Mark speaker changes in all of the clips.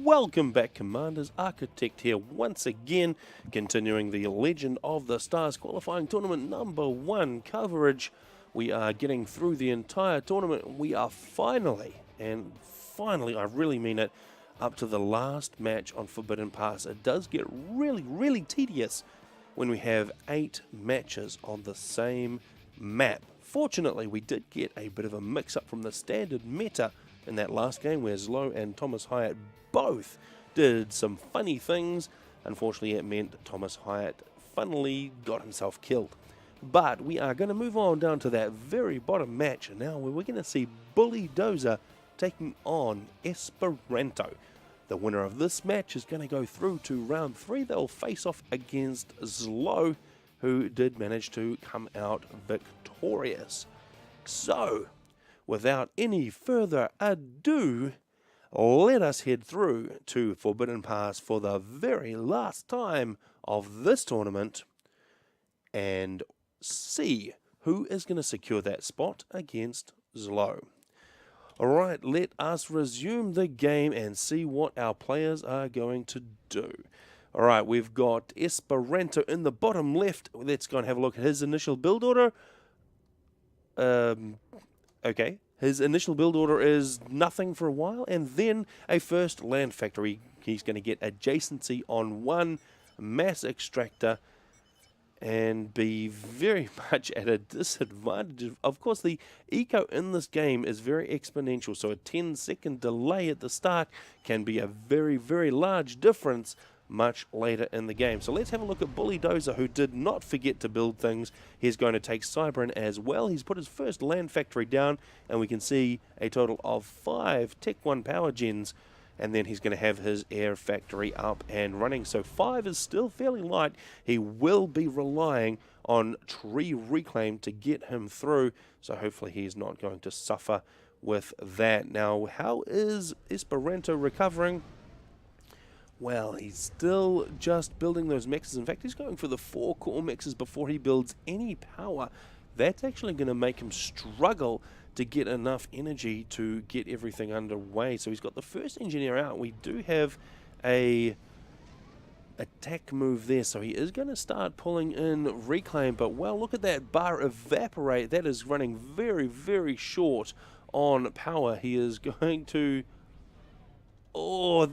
Speaker 1: Welcome back, Commanders. Architect here once again, continuing the Legend of the Stars qualifying tournament #1 coverage. We are getting through the entire tournament. We are finally, and finally, I really mean it, up to the last match on Forbidden Pass. It does get really tedious when we have 8 matches on the same map. Fortunately, we did get a bit of a mix-up from the standard meta in that last game where Zlo and Thomas Hyatt both did some funny things. Unfortunately, it meant Thomas Hyatt funnily got himself killed. But we are going to move on down to that very bottom match now, where we're going to see BullydozerNoob taking on Espiranto. The winner of this match is going to go through to round 3. They'll face off against Zlo, who did manage to come out victorious. So, without any further ado, let us head through to Forbidden Pass for the very last time of this tournament and see who is going to secure that spot against Zlo. Alright, let us resume the game and see what our players are going to do. Alright, we've got Espiranto in the bottom left. Let's go and have a look at his initial build order. Okay, his initial build order is nothing for a while, and then a first land factory. He's going to get adjacency on 1 mass extractor and be very much at a disadvantage. Of course, the eco in this game is very exponential, so a 10-second delay at the start can be a very large difference much later in the game. So let's have a look at BullydozerNoob, who did not forget to build things. He's going to take Cybran as well. He's put his first land factory down, and we can see a total of 5 Tech 1 power gens, and then he's going to have his air factory up and running. So 5 is still fairly light. He will be relying on tree reclaim to get him through, so hopefully he's not going to suffer with that. Now, how is Espiranto recovering? Well, he's still just building those mixes. In fact, he's going for the 4 core mixes before he builds any power. That's actually going to make him struggle to get enough energy to get everything underway. So he's got the first engineer out. We do have a attack move there, so he is going to start pulling in reclaim. But, well, look at that bar evaporate. That is running very short on power. He is going to... Oh,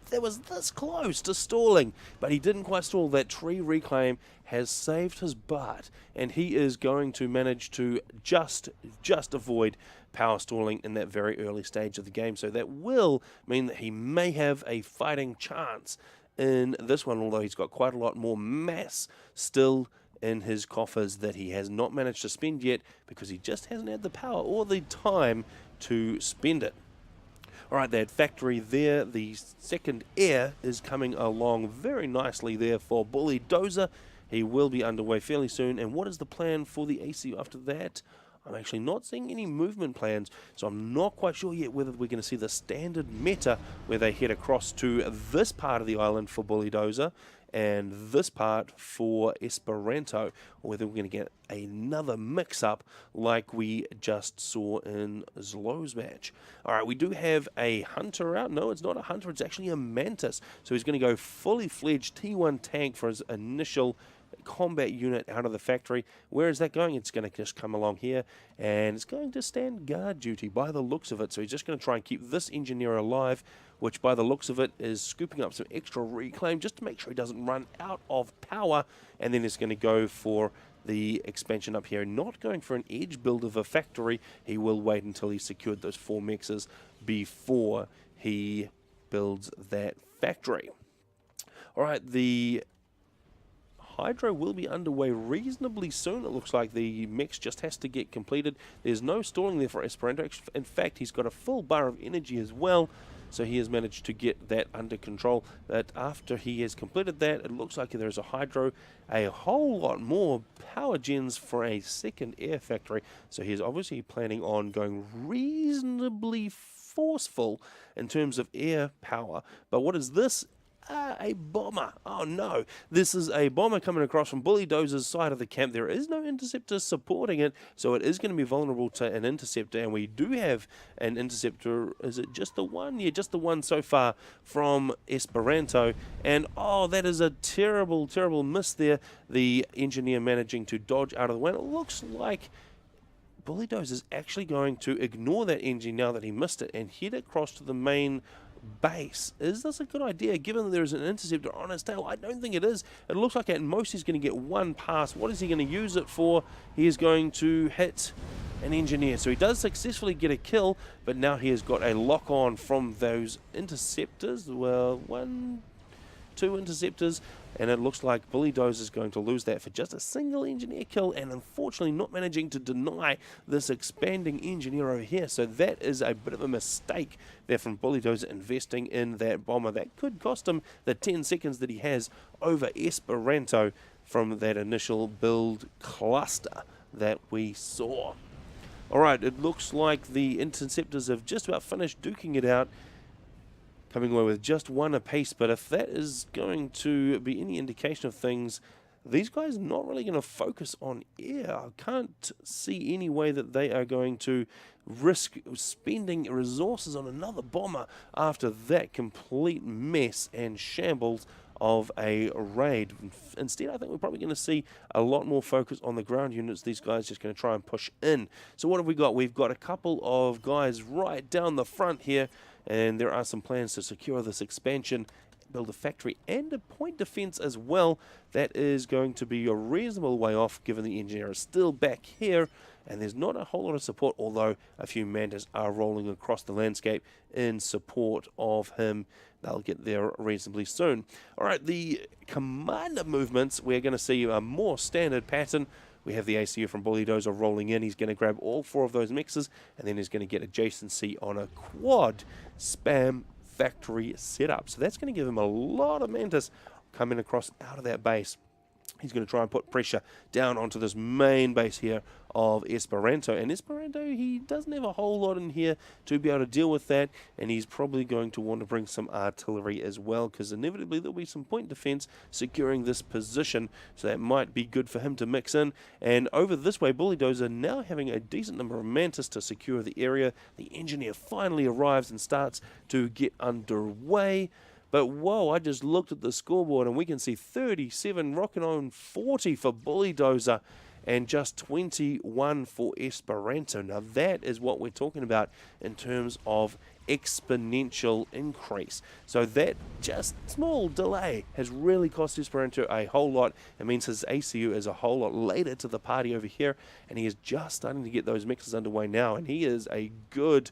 Speaker 1: that was this close to stalling, but he didn't quite stall. That tree reclaim has saved his butt, and he is going to manage to just avoid power stalling in that very early stage of the game. So that will mean that he may have a fighting chance in this one, although he's got quite a lot more mass still in his coffers that he has not managed to spend yet because he just hasn't had the power or the time to spend it. Alright, that factory there, the second air is coming along very nicely there for BullydozerNoob. He will be underway fairly soon. And what is the plan for the AC after that? I'm actually not seeing any movement plans, so I'm not quite sure yet whether we're going to see the standard meta where they head across to this part of the island for BullydozerNoob and this part for Espiranto, or whether we're going to get another mix-up like we just saw in Zlo's match. Alright, we do have a hunter out. No, it's not a hunter, it's actually a mantis. So he's going to go fully fledged T1 tank for his initial combat unit out of the factory. Where is that going? It's going to just come along here, and it's going to stand guard duty by the looks of it. So he's just going to try and keep this engineer alive, which by the looks of it is scooping up some extra reclaim just to make sure he doesn't run out of power, and then he's going to go for the expansion up here. Not going for an edge build of a factory. He will wait until he's secured those 4 mixes before he builds that factory. Alright, the Hydro will be underway reasonably soon. It looks like the mix just has to get completed. There's no stalling there for Espiranto. In fact, he's got a full bar of energy as well, so he has managed to get that under control. But after he has completed that, it looks like there's a Hydro, a whole lot more power gens for a second air factory. So he's obviously planning on going reasonably forceful in terms of air power. But what is this? a bomber. Oh no, this is a bomber coming across from Bullydozer's side of the camp. There is no interceptor supporting it, so it is going to be vulnerable to an interceptor, and we do have an interceptor. Is it just the one? Yeah, just the one so far from Espiranto, and oh, that is a terrible, terrible miss there. The engineer managing to dodge out of the way. It looks like Bullydozer's is actually going to ignore that engine now that he missed it and head across to the main base. Is this a good idea given that there is an interceptor on his tail? I don't think it is. It looks like at most he's going to get one pass. What is he going to use it for? He is going to hit an engineer. So he does successfully get a kill, but now he has got a lock on from those interceptors. Well, two interceptors, and it looks like Bullydozer's is going to lose that for just a single engineer kill, and unfortunately not managing to deny this expanding engineer over here. So that is a bit of a mistake there from Bullydozer's investing in that bomber. That could cost him the 10 seconds that he has over Espiranto from that initial build cluster that we saw. Alright, it looks like the interceptors have just about finished duking it out, coming away with just one apiece, but if that is going to be any indication of things, these guys are not really going to focus on air. I can't see any way that they are going to risk spending resources on another bomber after that complete mess and shambles of a raid. Instead, I think we're probably going to see a lot more focus on the ground units. These guys just going to try and push in. So what have we got? We've got a couple of guys right down the front here, and there are some plans to secure this expansion, build a factory and a point defense as well. That is going to be a reasonable way off given the engineer is still back here and there's not a whole lot of support, although a few mantas are rolling across the landscape in support of him. They'll get there reasonably soon. Alright, the commander movements, we're going to see a more standard pattern. We have the ACU from Bullydozer's rolling in. He's going to grab all 4 of those mixes, and then he's going to get adjacency on a quad spam factory setup. So that's going to give him a lot of mantas coming across out of that base. He's going to try and put pressure down onto this main base here of Espiranto. And Espiranto, he doesn't have a whole lot in here to be able to deal with that. And he's probably going to want to bring some artillery as well, because inevitably there'll be some point defense securing this position. So that might be good for him to mix in. And over this way, Bullydozer's now having a decent number of mantas to secure the area. The engineer finally arrives and starts to get underway. But whoa, I just looked at the scoreboard and we can see 37 rocking on 40 for Bullydozer's and just 21 for Espiranto. Now that is what we're talking about in terms of exponential increase. So that just small delay has really cost Espiranto a whole lot. It means his ACU is a whole lot later to the party over here, and he is just starting to get those mixes underway now, and he is a good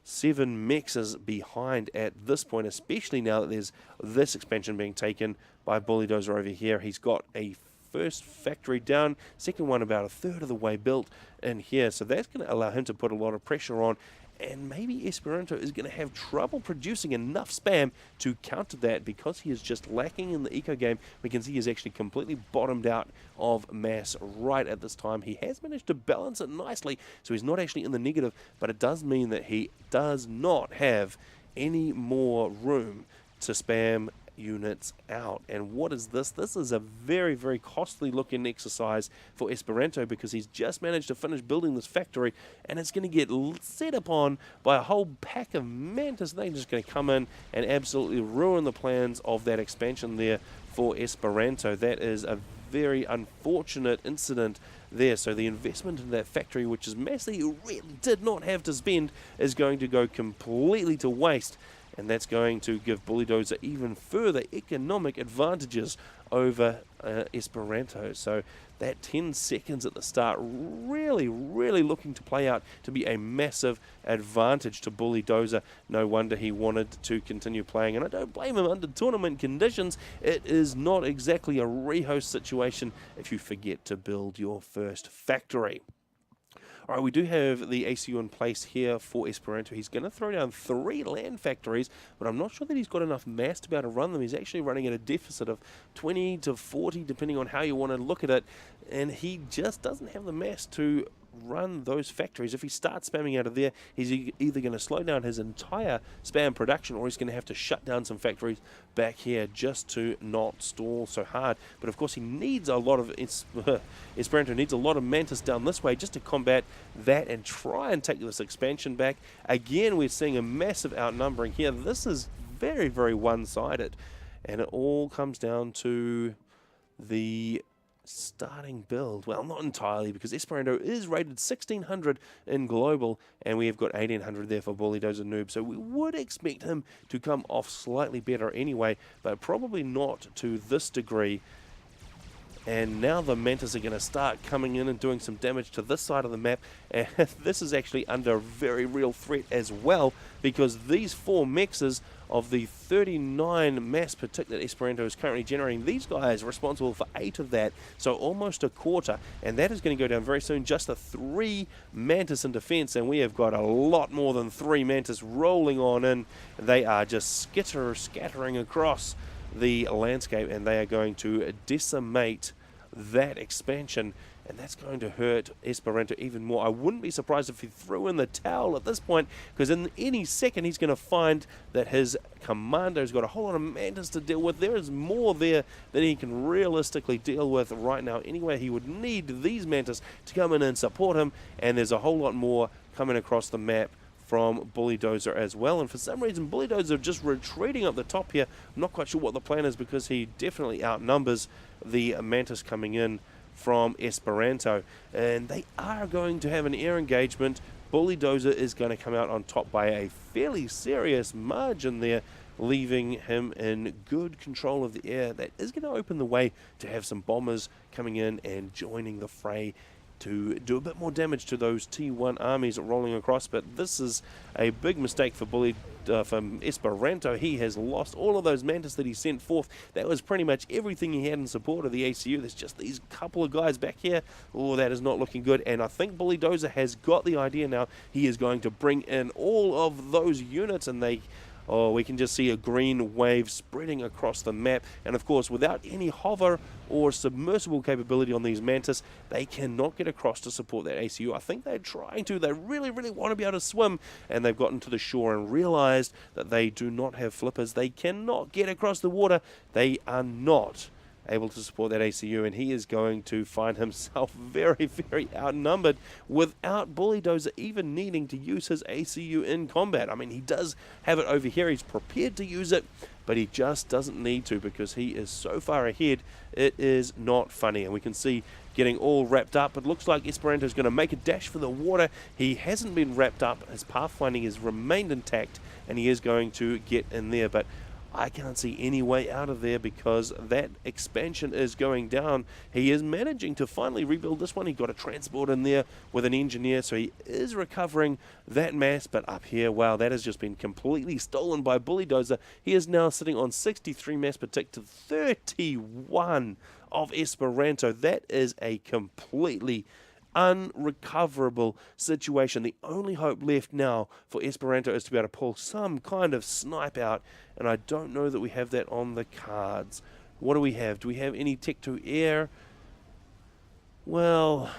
Speaker 1: 7 mixes behind at this point, especially now that there's this expansion being taken by Bullydozer's over here. He's got a first factory down, second one about a third of the way built in here, so that's going to allow him to put a lot of pressure on, and maybe Espiranto is going to have trouble producing enough spam to counter that because he is just lacking in the eco game. We can see he's actually completely bottomed out of mass right at this time. He has managed to balance it nicely, so he's not actually in the negative, but it does mean that he does not have any more room to spam units out. And what is this? This is a very, very costly looking exercise for Espiranto because he's just managed to finish building this factory and it's going to get set upon by a whole pack of mantas. They're just going to come in and absolutely ruin the plans of that expansion there for Espiranto. That is a very unfortunate incident there. So the investment in that factory, which is massive, you really did not have to spend, is going to go completely to waste. And that's going to give Bullydozer's even further economic advantages over Espiranto. So that 10 seconds at the start really, really looking to play out to be a massive advantage to Bullydozer's. No wonder he wanted to continue playing, and I don't blame him. Under tournament conditions, it is not exactly a rehost situation if you forget to build your first factory. Alright, we do have the ACU in place here for Espiranto. He's going to throw down 3 land factories, but I'm not sure that he's got enough mass to be able to run them. He's actually running at a deficit of 20 to 40, depending on how you want to look at it, and he just doesn't have the mass to run those factories. If he starts spamming out of there, he's either going to slow down his entire spam production, or he's going to have to shut down some factories back here just to not stall so hard. But of course he needs a lot of Espiranto needs a lot of Mantis down this way just to combat that and try and take this expansion back. Again, we're seeing a massive outnumbering here. This is very, very one-sided, and it all comes down to the starting build. Well, not entirely, because Espiranto is rated 1600 in global, and we have got 1800 there for BullydozerNoob, so we would expect him to come off slightly better anyway, but probably not to this degree. And now the Mantis are going to start coming in and doing some damage to this side of the map, and this is actually under very real threat as well, because these 4 mexes of the 39 mass per tick that Espiranto is currently generating, these guys are responsible for 8 of that, so almost a quarter, and that is going to go down very soon. Just a 3 Mantis in defense, and we have got a lot more than 3 Mantis rolling on in. They are just scattering across the landscape, and they are going to decimate that expansion, and that's going to hurt Espiranto even more. I wouldn't be surprised if he threw in the towel at this point, because in any second he's going to find that his commando's got a whole lot of Mantis to deal with. There is more there than he can realistically deal with right now. Anyway, he would need these Mantis to come in and support him, and there's a whole lot more coming across the map from Bulldozer as well. And for some reason, Bulldozer just retreating up the top here. I'm not quite sure what the plan is, because he definitely outnumbers the Mantis coming in from Espiranto. And they are going to have an air engagement. Bulldozer is going to come out on top by a fairly serious margin there, leaving him in good control of the air. That is going to open the way to have some bombers coming in and joining the fray to do a bit more damage to those T1 armies rolling across. But this is a big mistake for from Espiranto. He has lost all of those Mantis that he sent forth. That was pretty much everything he had in support of the ACU. There's just these couple of guys back here. Oh, that is not looking good. And I think Bulldozer has got the idea now. He is going to bring in all of those units, and we can just see a green wave spreading across the map. And of course, without any hover or submersible capability on these Mantis, they cannot get across to support that ACU. I think they're trying to. They really, really want to be able to swim, and they've gotten to the shore and realized that they do not have flippers. They cannot get across the water. They are not able to support that ACU, and he is going to find himself very, very outnumbered without Bulldozer even needing to use his ACU in combat. I mean, he does have it over here. He's prepared to use it, but he just doesn't need to, because he is so far ahead. It is not funny, and we can see getting all wrapped up. It looks like Espiranto is going to make a dash for the water. He hasn't been wrapped up. His pathfinding has remained intact, and he is going to get in there, but I can't see any way out of there, because that expansion is going down. He is managing to finally rebuild this one. He got a transport in there with an engineer, so he is recovering that mass. But up here, wow, that has just been completely stolen by Bulldozer. He is now sitting on 63 mass per tick to 31 of Espiranto. That is a completely unrecoverable situation. The only hope left now for Espiranto is to be able to pull some kind of snipe out, and I don't know that we have that on the cards. What do we have? Do we have any tech to air? Well,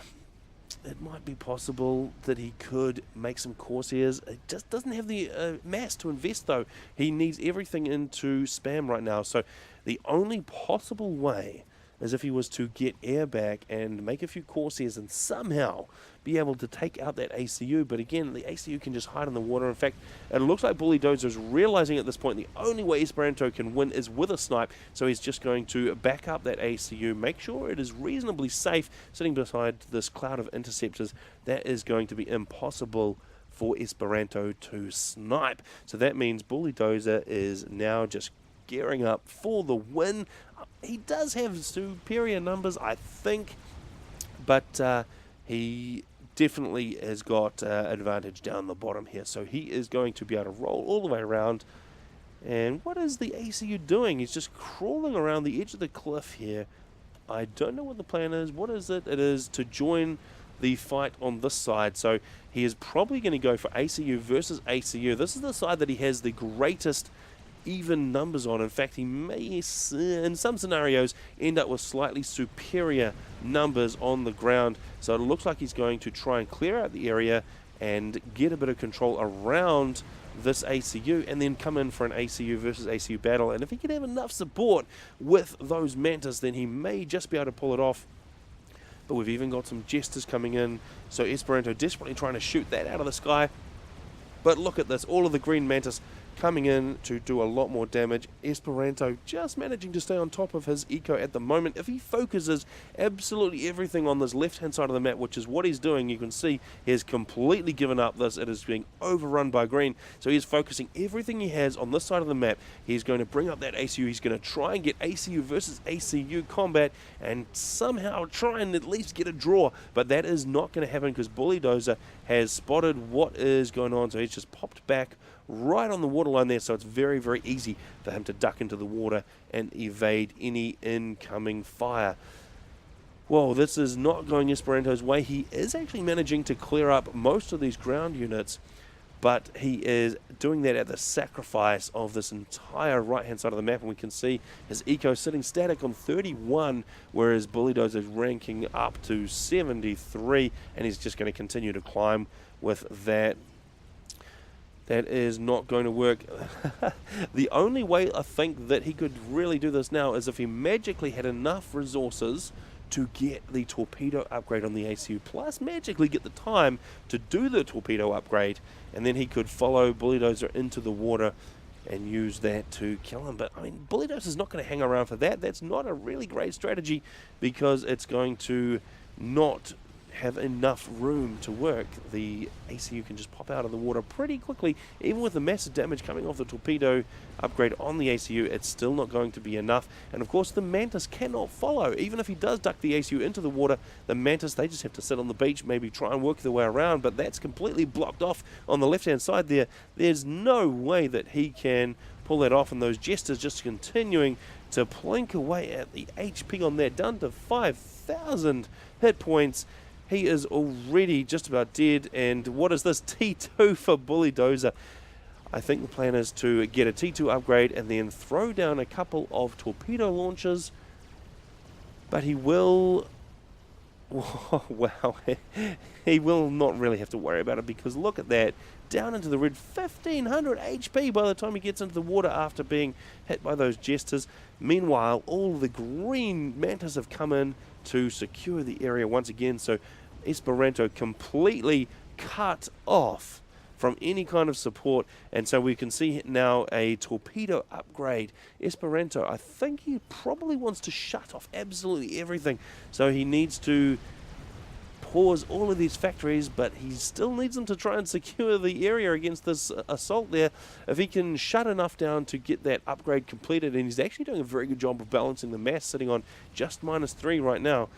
Speaker 1: it might be possible that he could make some Corsairs. It just doesn't have the mass to invest, though. He needs everything into spam right now, so the only possible way as if he was to get air back and make a few Corsairs and somehow be able to take out that ACU. But again, the ACU can just hide in the water. In fact, it looks like Bulldozer is realizing at this point the only way Espiranto can win is with a snipe, so he's just going to back up that ACU, make sure it is reasonably safe sitting beside this cloud of interceptors. That is going to be impossible for Espiranto to snipe. So that means Bulldozer is now just gearing up for the win. He does have superior numbers, I think, but he definitely has got advantage down the bottom here. So he is going to be able to roll all the way around. And what is the ACU doing? He's just crawling around the edge of the cliff here. I don't know what the plan is. What is it? It is to join the fight on this side. So he is probably going to go for ACU versus ACU. This is the side that he has the greatest even numbers on. In fact, he may, in some scenarios, end up with slightly superior numbers on the ground. So it looks like he's going to try and clear out the area and get a bit of control around this ACU, and then come in for an ACU versus ACU battle. And if he can have enough support with those Mantis, then he may just be able to pull it off. But we've even got some Jesters coming in, so Espiranto desperately trying to shoot that out of the sky. But look at this, all of the green Mantis coming in to do a lot more damage. Espiranto just managing to stay on top of his eco at the moment. If he focuses absolutely everything on this left-hand side of the map, which is what he's doing, you can see he has completely given up this. It is being overrun by green. So he's focusing everything he has on this side of the map. He's going to bring up that ACU. He's going to try and get ACU versus ACU combat and somehow try and at least get a draw. But that is not going to happen because Bulldozer has spotted what is going on. So he's just popped back right on the waterline there, so it's very, very easy for him to duck into the water and evade any incoming fire. Well, this is not going Espiranto's way. He is actually managing to clear up most of these ground units, but he is doing that at the sacrifice of this entire right-hand side of the map, and we can see his eco sitting static on 31, whereas Bulldozer is ranking up to 73, and he's just going to continue to climb with that. That is not going to work. The only way I think that he could really do this now is if he magically had enough resources to get the torpedo upgrade on the ACU, plus magically get the time to do the torpedo upgrade, and then he could follow Bulldozer into the water and use that to kill him. But I mean, Bulldozer's not going to hang around for that. That's not a really great strategy because it's going to not have enough room to work. The ACU can just pop out of the water pretty quickly. Even with the massive damage coming off the torpedo upgrade on the ACU, it's still not going to be enough. And of course the Mantis cannot follow. Even if he does duck the ACU into the water, the Mantis, they just have to sit on the beach, maybe try and work their way around, but that's completely blocked off on the left hand side there. There's no way that he can pull that off, and those Jesters just continuing to plink away at the HP on that, down to 5,000 hit points. He is already just about dead, and what is this? T2 for Bulldozer. I think the plan is to get a T2 upgrade and then throw down a couple of torpedo launchers, but he will... wow, he will not really have to worry about it, because look at that, down into the red, 1,500 HP by the time he gets into the water after being hit by those Jesters. Meanwhile, all the green Mantis have come in to secure the area once again, so Espiranto completely cut off from any kind of support, and so we can see now a torpedo upgrade. Espiranto, I think he probably wants to shut off absolutely everything, so he needs to pause all of these factories, but he still needs them to try and secure the area against this assault there. If he can shut enough down to get that upgrade completed, and he's actually doing a very good job of balancing the mass, sitting on just -3 right now,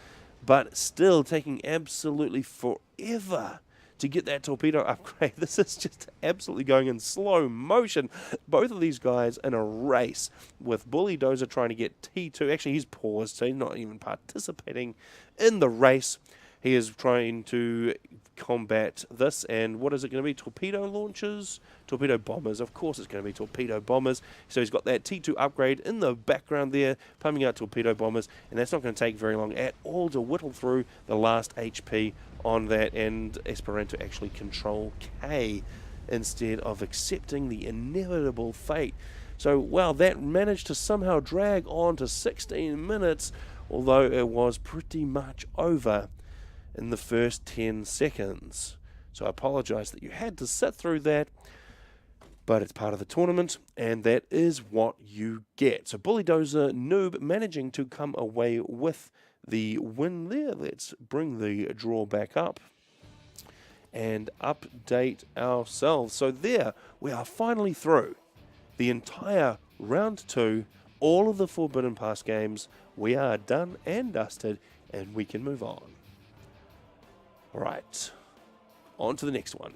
Speaker 1: but still taking absolutely forever to get that torpedo upgrade. This is just absolutely going in slow motion. Both of these guys in a race, with Bulldozer trying to get T2. Actually, he's paused, so he's not even participating in the race. He is trying to combat this, and what is it going to be? Torpedo launchers? Torpedo bombers. Of course it's going to be torpedo bombers. So he's got that T2 upgrade in the background there, pumping out torpedo bombers, and that's not going to take very long at all to whittle through the last HP on that, and Espiranto actually control K instead of accepting the inevitable fate. So, wow, that managed to somehow drag on to 16 minutes, although it was pretty much over in the first 10 seconds. So I apologize that you had to sit through that, but it's part of the tournament, and that is what you get. So BullydozerNoob managing to come away with the win there. Let's bring the draw back up and update ourselves. So there, we are finally through the entire round 2, all of the Forbidden Pass games. We are done and dusted, and we can move on. All right, on to the next one.